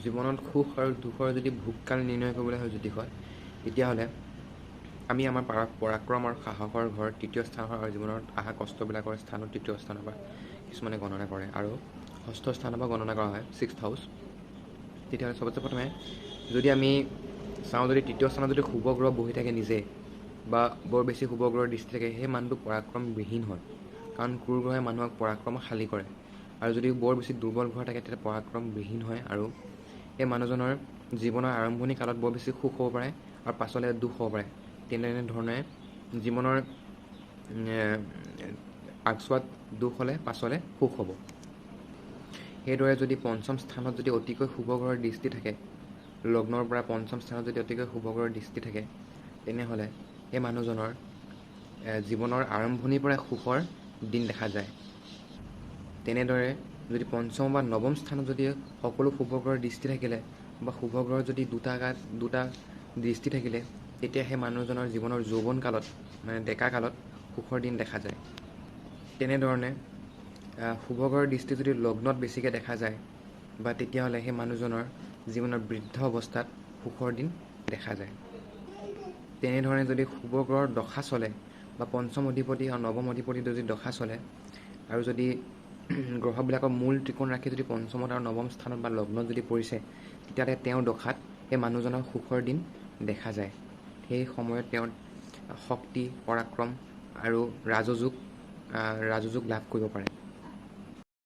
জীৱনত সুখ আৰু দুখৰ যদি ভোগকাল নিৰ্ণয় কৰিবলৈ হয় জ্যোতিষত, তেতিয়াহ'লে আমি আমাৰ পৰাক্ৰম আৰু সাহসৰ ঘৰ তৃতীয় স্থান হয়, আৰু জীৱনত অহা কষ্টবিলাকৰ স্থানত তৃতীয় স্থানৰ পৰা কিছুমানে গণনা কৰে, আৰু ষষ্ঠ স্থানৰ পৰা গণনা কৰা হয়, 6th হাউচ। তেতিয়াহ'লে চবতছে প্ৰথমে যদি আমি চাওঁ, যদি তৃতীয় স্থানত যদি শুভ গ্ৰহ বহি থাকে নিজে, বা বৰ বেছি শুভ গ্ৰহৰ দৃষ্টি থাকে, সেই মানুহটো পৰাক্ৰমবিহীন হয়। কাৰণ ক্ৰুৰ গ্ৰহে মানুহক পৰাক্ৰমশালী কৰে, আৰু যদি বৰ বেছি দুৰ্বল গ্ৰহ থাকে তেতিয়া পৰাক্ৰমবিহীন হয়, আৰু এই মানুহজনৰ জীৱনৰ আৰম্ভণি কালত বৰ বেছি সুখ হ'ব পাৰে আৰু পাছলৈ দুখ হ'ব পাৰে। তেনেধৰণে জীৱনৰ আগছোৱাত দুখ হ'লে পাছলৈ সুখ হ'ব। সেইদৰে যদি পঞ্চম স্থানত যদি অতিকৈ শুভ গ্ৰহৰ দৃষ্টি থাকে, লগ্নৰ পৰা পঞ্চম স্থানত যদি অতিকৈ শুভ গ্ৰহৰ দৃষ্টি থাকে, তেনেহ'লে সেই মানুহজনৰ জীৱনৰ আৰম্ভণিৰ পৰাই সুখৰ দিন দেখা যায়। তেনেদৰে যদি পঞ্চম বা নৱম স্থানত যদি সকলো শুভ গ্ৰহৰ দৃষ্টি থাকিলে, বা শুভ গ্ৰহৰ যদি দুটা দৃষ্টি থাকিলে, তেতিয়া সেই মানুহজনৰ জীৱনৰ যৌৱন কালত, মানে ডেকা কালত সুখৰ দিন দেখা যায়। তেনেধৰণে শুভ গ্ৰহৰ দৃষ্টি যদি লগ্নত বেছিকৈ দেখা যায়, বা তেতিয়াহ'লে সেই মানুহজনৰ জীৱনৰ বৃদ্ধ অৱস্থাত সুখৰ দিন দেখা যায়। তেনেধৰণে যদি শুভ গ্ৰহৰ দশা চলে, বা পঞ্চম অধিপতি আৰু নৱম অধিপতি যদি দশা চলে, আৰু যদি গ্ৰহবিলাকৰ মূল ত্ৰিকোণ ৰাশি যদি পঞ্চমত আৰু নৱম স্থানত বা লগ্নত যদি পৰিছে, তেতিয়াহ'লে তেওঁৰ দশাত সেই মানুহজনৰ সুখৰ দিন দেখা যায়। সেই সময়ত তেওঁৰ শক্তি, পৰাক্ৰম আৰু ৰাজযোগ লাভ কৰিব পাৰে।